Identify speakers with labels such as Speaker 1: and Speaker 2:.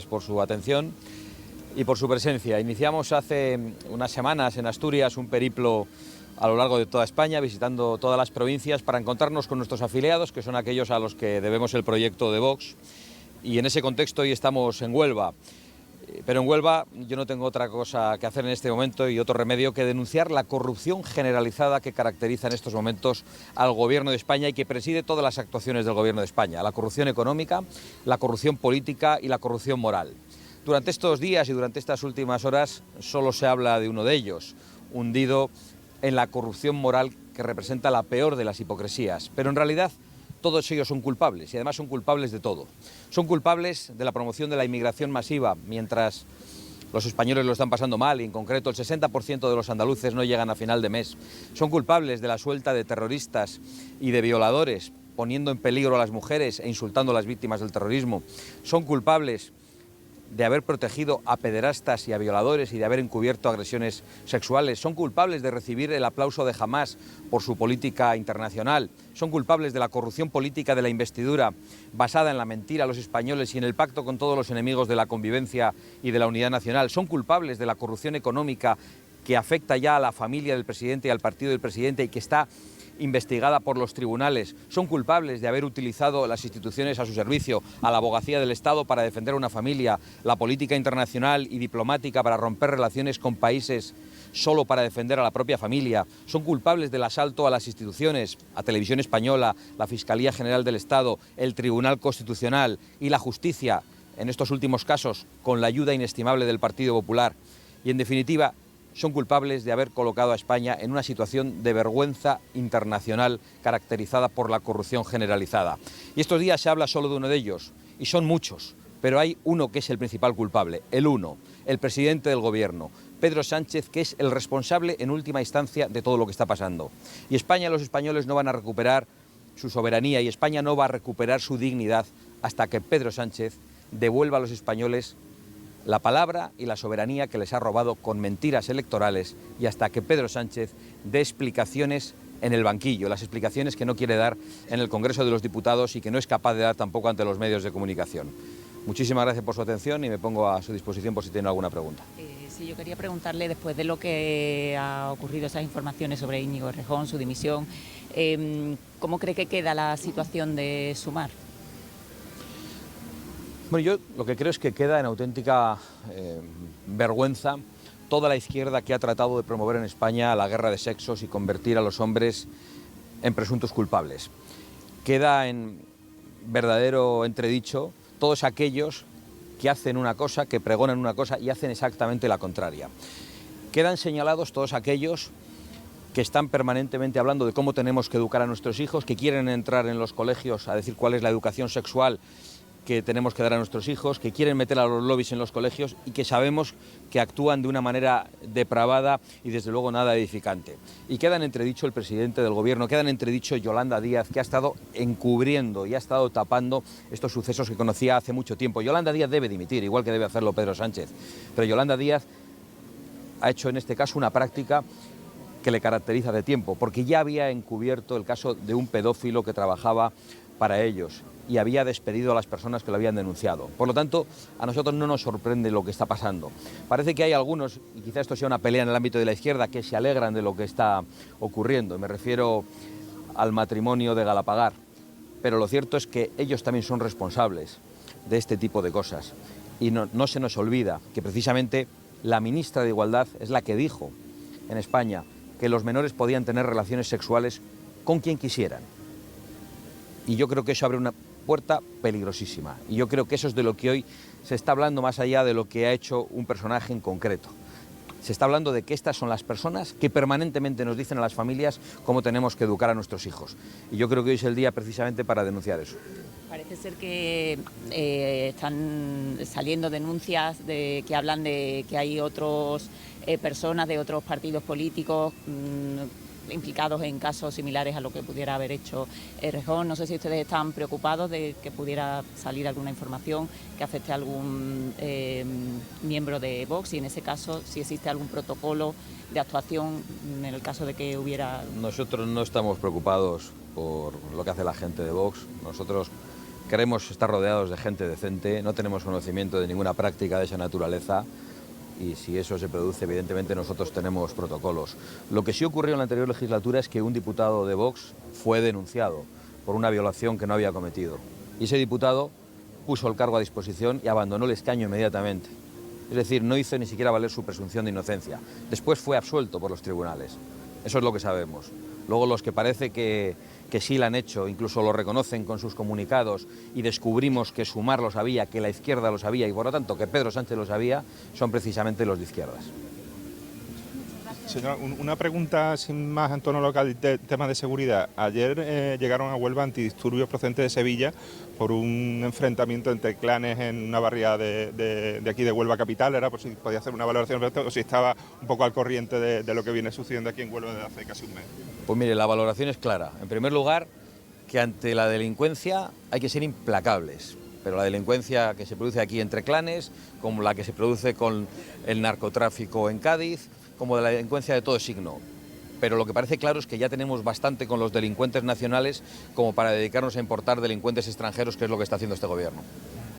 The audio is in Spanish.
Speaker 1: Por su atención y por su presencia. Iniciamos hace unas semanas en Asturias un periplo a lo largo de toda España, visitando todas las provincias para encontrarnos con nuestros afiliados, que son aquellos a los que debemos el proyecto de Vox. Y en ese contexto hoy estamos en Huelva. Pero en Huelva yo no tengo otra cosa que hacer en este momento y otro remedio que denunciar la corrupción generalizada que caracteriza en estos momentos al Gobierno de España y que preside todas las actuaciones del Gobierno de España. La corrupción económica, la corrupción política y la corrupción moral. Durante estos días y durante estas últimas horas solo se habla de uno de ellos, hundido en la corrupción moral que representa la peor de las hipocresías. Pero en realidad todos ellos son culpables y además son culpables de todo. Son culpables de la promoción de la inmigración masiva, mientras los españoles lo están pasando mal y en concreto el 60% de los andaluces no llegan a final de mes. Son culpables de la suelta de terroristas y de violadores, poniendo en peligro a las mujeres e insultando a las víctimas del terrorismo. Son culpables de haber protegido a pederastas y a violadores y de haber encubierto agresiones sexuales. Son culpables de recibir el aplauso de Hamás por su política internacional. Son culpables de la corrupción política de la investidura basada en la mentira a los españoles y en el pacto con todos los enemigos de la convivencia y de la unidad nacional. Son culpables de la corrupción económica que afecta ya a la familia del presidente y al partido del presidente y que está investigada por los tribunales. Son culpables de haber utilizado las instituciones a su servicio, a la abogacía del Estado para defender a una familia, la política internacional y diplomática para romper relaciones con países solo para defender a la propia familia. Son culpables del asalto a las instituciones, a Televisión Española, la Fiscalía General del Estado, el Tribunal Constitucional y la justicia, en estos últimos casos, con la ayuda inestimable del Partido Popular. Y en definitiva, son culpables de haber colocado a España en una situación de vergüenza internacional caracterizada por la corrupción generalizada. Y estos días se habla solo de uno de ellos, y son muchos, pero hay uno que es el principal culpable, el presidente del Gobierno, Pedro Sánchez, que es el responsable en última instancia de todo lo que está pasando. Y España y los españoles no van a recuperar su soberanía y España no va a recuperar su dignidad hasta que Pedro Sánchez devuelva a los españoles la palabra y la soberanía que les ha robado con mentiras electorales y hasta que Pedro Sánchez dé explicaciones en el banquillo, las explicaciones que no quiere dar en el Congreso de los Diputados y que no es capaz de dar tampoco ante los medios de comunicación. Muchísimas gracias por su atención y me pongo a su disposición por si tiene alguna pregunta.
Speaker 2: Sí, yo quería preguntarle, después de lo que ha ocurrido, esas informaciones sobre Íñigo Errejón, su dimisión, ¿cómo cree que queda la situación de Sumar?
Speaker 1: Bueno, yo lo que creo es que queda en auténtica vergüenza toda la izquierda que ha tratado de promover en España la guerra de sexos y convertir a los hombres en presuntos culpables. Queda en verdadero entredicho todos aquellos que hacen una cosa, que pregonan una cosa y hacen exactamente la contraria. Quedan señalados todos aquellos que están permanentemente hablando de cómo tenemos que educar a nuestros hijos, que quieren entrar en los colegios a decir cuál es la educación sexual que tenemos que dar a nuestros hijos, que quieren meter a los lobbies en los colegios y que sabemos que actúan de una manera depravada y desde luego nada edificante. Y queda en entredicho el presidente del Gobierno, queda en entredicho Yolanda Díaz, que ha estado encubriendo y ha estado tapando estos sucesos que conocía hace mucho tiempo. Yolanda Díaz debe dimitir, igual que debe hacerlo Pedro Sánchez, pero Yolanda Díaz ha hecho en este caso una práctica que le caracteriza de tiempo, porque ya había encubierto el caso de un pedófilo que trabajaba para ellos y había despedido a las personas que lo habían denunciado. Por lo tanto, a nosotros no nos sorprende lo que está pasando. Parece que hay algunos, y quizá esto sea una pelea en el ámbito de la izquierda, que se alegran de lo que está ocurriendo. Me refiero al matrimonio de Galapagar. Pero lo cierto es que ellos también son responsables de este tipo de cosas. Y no se nos olvida que precisamente la ministra de Igualdad es la que dijo en España que los menores podían tener relaciones sexuales con quien quisieran. Y yo creo que eso abre una puerta peligrosísima. Y yo creo que eso es de lo que hoy se está hablando más allá de lo que ha hecho un personaje en concreto. Se está hablando de que estas son las personas que permanentemente nos dicen a las familias cómo tenemos que educar a nuestros hijos. Y yo creo que hoy es el día precisamente para denunciar eso.
Speaker 2: Parece ser que están saliendo denuncias que hablan de que hay otras personas de otros partidos políticos implicados en casos similares a lo que pudiera haber hecho Errejón. No sé si ustedes están preocupados de que pudiera salir alguna información que afecte a algún miembro de Vox y en ese caso si existe algún protocolo de actuación en el caso de que hubiera...
Speaker 1: Nosotros no estamos preocupados por lo que hace la gente de Vox. Nosotros Queremos estar rodeados de gente decente, no tenemos conocimiento de ninguna práctica de esa naturaleza y si eso se produce, evidentemente nosotros tenemos protocolos. Lo que sí ocurrió en la anterior legislatura es que un diputado de Vox fue denunciado por una violación que no había cometido. Y ese diputado puso el cargo a disposición y abandonó el escaño inmediatamente. Es decir, no hizo ni siquiera valer su presunción de inocencia. Después fue absuelto por los tribunales. Eso es lo que sabemos. Luego los que parece que sí lo han hecho, incluso lo reconocen con sus comunicados y descubrimos que Sumar lo sabía, que la izquierda lo sabía y por lo tanto que Pedro Sánchez lo sabía, son precisamente los de izquierdas.
Speaker 3: Señor, una pregunta sin más en tono local de tema de seguridad. Ayer llegaron a Huelva antidisturbios procedentes de Sevilla por un enfrentamiento entre clanes en una barriada de aquí de Huelva capital. Era por si podía hacer una valoración o si estaba un poco al corriente de lo que viene sucediendo aquí en Huelva desde hace casi un mes.
Speaker 1: Pues mire, la valoración es clara. En primer lugar, que ante la delincuencia hay que ser implacables. Pero la delincuencia que se produce aquí entre clanes, como la que se produce con el narcotráfico en Cádiz, como de la delincuencia de todo signo. Pero lo que parece claro es que ya tenemos bastante con los delincuentes nacionales como para dedicarnos a importar delincuentes extranjeros, que es lo que está haciendo este gobierno.